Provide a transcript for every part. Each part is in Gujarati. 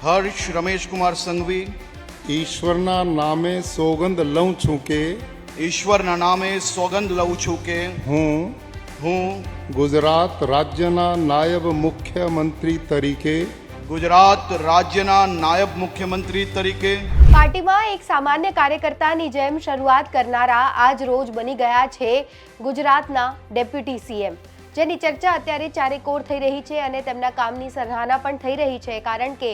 હર્ષ રમેશ કુમાર સંઘવી ઈશ્વરના નામે સોગંદ લઉં છું કે ઈશ્વરના નામે સોગંદ લઉં છું કે હું ગુજરાત રાજ્યના નાયબ મુખ્યમંત્રી તરીકે ગુજરાત રાજ્યના નાયબ મુખ્યમંત્રી તરીકે પાર્ટીમાં એક સામાન્ય કાર્યકર્તાની જેમ શરૂઆત કરનારા આજ રોજ બની ગયા છે ગુજરાતના ડેપ્યુટી સીએમ, જેની ચર્ચા અત્યારે ચારેકોર થઈ રહી છે અને તેમના કામની સરાહના પણ થઈ રહી છે, કારણ કે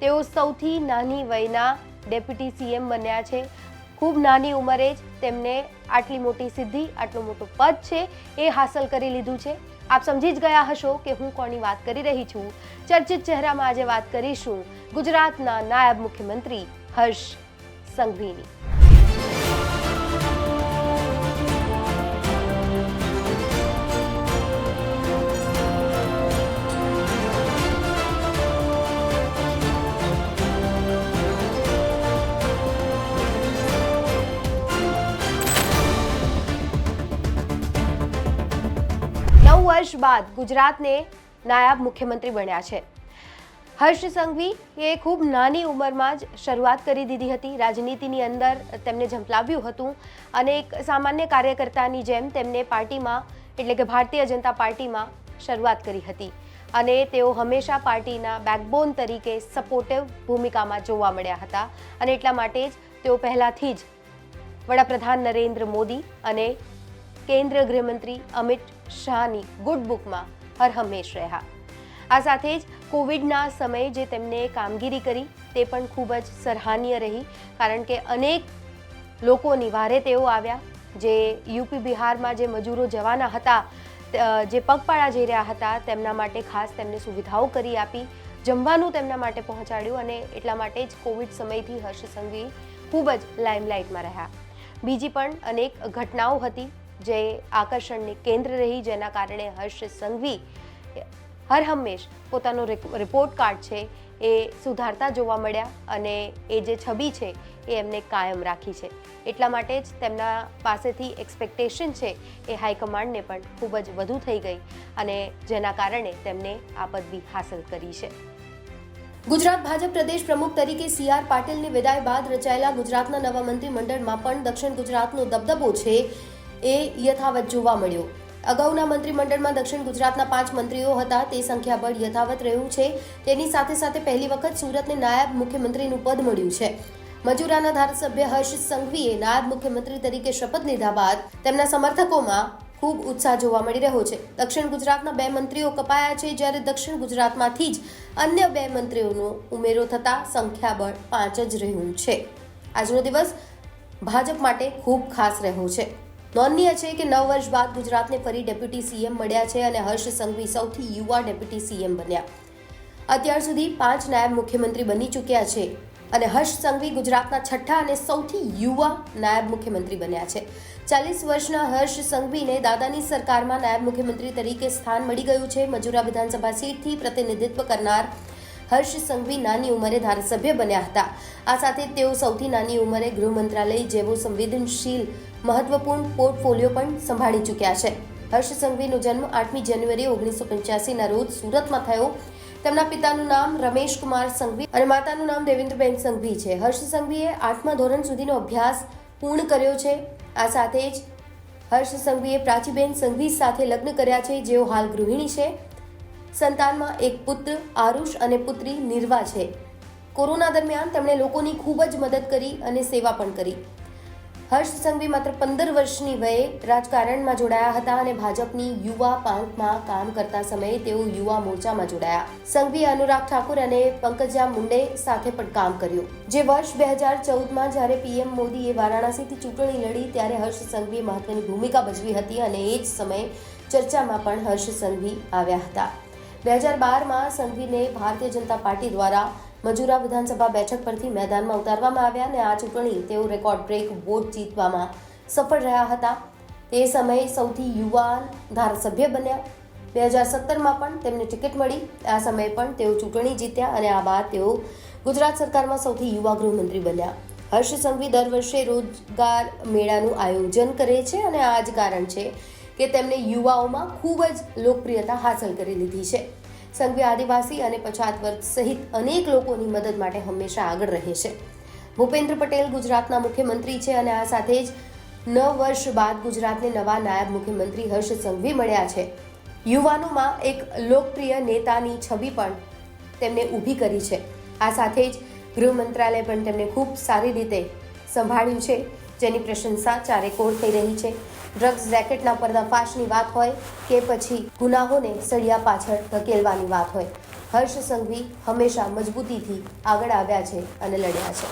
તેઓ સૌથી નાની વયના ડેપ્યુટી સીએમ બન્યા છે. ખૂબ નાની ઉંમરે જ તેમને આટલી મોટી સિદ્ધિ, આટલું મોટું પદ છે એ હાંસલ કરી લીધું છે. આપ સમજી જ ગયા હશો કે હું કોની વાત કરી રહી છું. ચર્ચિત ચહેરામાં આજે વાત કરીશું ગુજરાતના નાયબ મુખ્યમંત્રી હર્ષ સંઘવીની. વર્ષ બાદ ગુજરાતને નાયબ મુખ્યમંત્રી બન્યા છે. હર્ષ સંઘવી એ ખૂબ નાની ઉંમરમાં જ શરૂઆત કરી દીધી હતી. રાજનીતિની અંદર તેમને ઝંપલાવ્યું હતું અને એક સામાન્ય કાર્યકર્તાની જેમ તેમને પાર્ટીમાં, એટલે કે ભારતીય જનતા પાર્ટીમાં શરૂઆત કરી હતી અને તેઓ હંમેશા પાર્ટીના બેકબોન તરીકે સપોર્ટિવ ભૂમિકામાં જોવા મળ્યા હતા અને એટલા માટે જ તેઓ પહેલાથી જ વડાપ્રધાન નરેન્દ્ર મોદી અને કેન્દ્રીય ગૃહમંત્રી અમિત શાહની ગુડ બુકમાં હરહંમેશ રહ્યા. આ સાથે જ કોવિડના સમયે જે તેમને કામગીરી કરી તે પણ ખૂબ જ સરાહનીય રહી, કારણ કે અનેક લોકોની વારે તેઓ આવ્યા. જે યુપી બિહારમાં જે મજૂરો જવાના હતા, જે પગપાળા જઈ રહ્યા હતા, તેમના માટે ખાસ તેમને સુવિધાઓ કરી આપી, જમવાનું તેમના માટે પહોંચાડ્યું અને એટલા માટે જ કોવિડ સમયથી હર્ષ સંઘવી ખૂબ જ લાઇમલાઇટમાં રહ્યા. બીજી પણ અનેક ઘટનાઓ હતી જે આકર્ષણની કેન્દ્ર રહી, જેના કારણે હર્ષ સંઘવી હરહંમેશ પોતાનો રિપોર્ટ કાર્ડ છે એ સુધારતા જોવા મળ્યા અને એ જે છબી છે એ એમને કાયમ રાખી છે. એટલા માટે જ તેમના પાસેથી એક્સપેક્ટેશન છે એ હાઈકમાન્ડને પણ ખૂબ જ વધુ થઈ ગઈ અને જેના કારણે તેમને આ પદવી હાંસલ કરી છે. ગુજરાત ભાજપ પ્રદેશ પ્રમુખ તરીકે CR પાટીલની વિદાય બાદ રચાયેલા ગુજરાતના નવા મંત્રીમંડળમાં પણ દક્ષિણ ગુજરાતનો દબદબો છે એ યથાવત જોવા મળ્યો. અગાઉના મંત્રીમંડળમાં દક્ષિણ ગુજરાતના 5 મંત્રીઓ હતા, તે સંખ્યાબળ યથાવત રહ્યું છે. તેની સાથે સાથે પહેલી વખત સુરતને નાયબ મુખ્યમંત્રીનું પદ મળ્યું છે. મજૂરાના ધારાસભ્ય હર્ષ સંઘવીએ નાયબ મુખ્યમંત્રી તરીકે શપથ લીધા બાદ તેમના સમર્થકોમાં ખૂબ ઉત્સાહ જોવા મળી રહ્યો છે. દક્ષિણ ગુજરાતના 2 મંત્રીઓ કપાયા છે, જ્યારે દક્ષિણ ગુજરાતમાંથી જ અન્ય 2 મંત્રીઓનો ઉમેરો થતા સંખ્યાબળ 5 જ રહ્યું છે. આજનો દિવસ ભાજપ માટે ખૂબ ખાસ રહ્યો છે. નોંધનીય છે કે 9 વર્ષ બાદ ગુજરાતને ફરી ડેપ્યુટી સીએમ મળ્યા છે અને હર્ષ સંઘવી સૌથી યુવા ડેપ્યુટી સીએમ બન્યા. અત્યાર સુધી 5 નાયબ મુખ્યમંત્રી બની ચૂક્યા છે અને હર્ષ સંઘવી ગુજરાતના 6થા અને સૌથી યુવા નાયબ મુખ્યમંત્રી બન્યા છે. 40 વર્ષના હર્ષ સંઘવીને દાદાની સરકારમાં નાયબ મુખ્યમંત્રી તરીકે સ્થાન મળી ગયું છે. મજૂરા વિધાનસભા સીટથી પ્રતિનિધિત્વ કરનાર હર્ષ સંઘવી નાની ઉંમરે ધારાસભ્ય બન્યા હતા. આ સાથે તેઓ સૌથી નાની ઉંમરે ગૃહ મંત્રાલય જેવો સંવેદનશીલ મહત્વપૂર્ણ પોર્ટફોલિયો પણ સંભાળી ચૂક્યા છે. હર્ષ સંઘવીનો જન્મ 8મી જાન્યુઆરી 1985ના રોજ સુરતમાં થયો. તેમના પિતાનું નામ રમેશ કુમાર સંઘવી અને માતાનું નામ દેવેન્દ્રબેન સંઘવી છે. હર્ષ સંઘવીએ 8મા ધોરણ સુધીનો અભ્યાસ પૂર્ણ કર્યો છે. આ સાથે જ હર્ષ સંઘવીએ પ્રાચીબેન સંઘવી સાથે લગ્ન કર્યા છે, જેઓ હાલ ગૃહિણી છે. સંતાનમાં એક પુત્ર આરુષ અને પુત્રી નિર્વા છે. કોરોના દરમિયાન તેમણે લોકોની ખૂબ જ મદદ કરી અને સેવા પણ કરી. હર્ષ સંઘવી માત્ર 15 વર્ષની વયે રાજકારણમાં જોડાયા હતા અને ભાજપની યુવા પાંખમાં કામ કરતા સમયે તેઓ યુવા મોરચામાં જોડાયા. સંઘવીએ અનુરાગ ઠાકુર અને પંકજા મુંડે સાથે પણ કામ કર્યું. જે વર્ષ 2014માં જ્યારે PM મોદીએ વારાણસીથી ચૂંટણી લડી ત્યારે હર્ષ સંઘવીએ મહત્વની ભૂમિકા ભજવી હતી અને એ જ સમયે ચર્ચામાં પણ હર્ષ સંઘવી આવ્યા હતા. 2012માં સંઘવીને ભારતીય જનતા પાર્ટી દ્વારા મજૂરા વિધાનસભા બેઠક પરથી મેદાનમાં ઉતારવામાં આવ્યા અને આ ચૂંટણી તેઓ રેકોર્ડ બ્રેક વોટ જીતવામાં સફળ રહ્યા હતા. તે સમયે સૌથી યુવાન ધારાસભ્ય બન્યા. 2017માં પણ તેમને ટિકિટ મળી. આ સમયે પણ તેઓ ચૂંટણી જીત્યા અને આ બાદ તેઓ ગુજરાત સરકારમાં સૌથી યુવા ગૃહમંત્રી બન્યા. હર્ષ સંઘવી દર વર્ષે રોજગાર મેળાનું આયોજન કરે છે અને આ જ કારણ છે કે તેમણે યુવાઓમાં ખૂબ જ લોકપ્રિયતા હાંસલ કરી લીધી છે. સંઘવી આદિવાસી અને પછાત વર્ગ સહિત અનેક લોકોની મદદ માટે હંમેશા આગળ રહે છે. ભૂપેન્દ્ર પટેલ ગુજરાતના મુખ્યમંત્રી છે અને આ સાથે જ 9 વર્ષ બાદ ગુજરાતને નવા નાયબ મુખ્યમંત્રી હર્ષ સંઘવી મળ્યા છે. યુવાનોમાં એક લોકપ્રિય નેતાની છબી પણ તેમને ઊભી કરી છે. આ સાથે જ ગૃહ મંત્રાલય પણ તેમને ખૂબ સારી રીતે સંભાળ્યું છે, જેની પ્રશંસા ચારેકોર થઈ રહી છે. ડ્રગ્સ રેકેટના પર્દાફાશની વાત હોય કે પછી ગુનાહોને સળિયા પાછળ ધકેલવાની વાત હોય, હર્ષ સંઘવી હંમેશા મજબૂતીથી આગળ આવ્યા છે અને લડ્યા છે.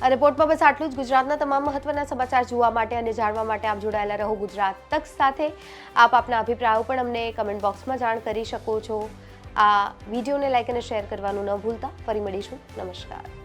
આ રિપોર્ટમાં બસ આટલું જ. ગુજરાતના તમામ મહત્વના સમાચાર જોવા માટે અને જાણવા માટે આપ જોડાયેલા રહો ગુજરાત તક સાથે. આપ આપના અભિપ્રાયો પણ અમને કમેન્ટ બોક્સમાં જાણ કરી શકો છો. આ વિડીયોને લાઈક અને શેર કરવાનું ન ભૂલતા. ફરી મળીશું. નમસ્કાર.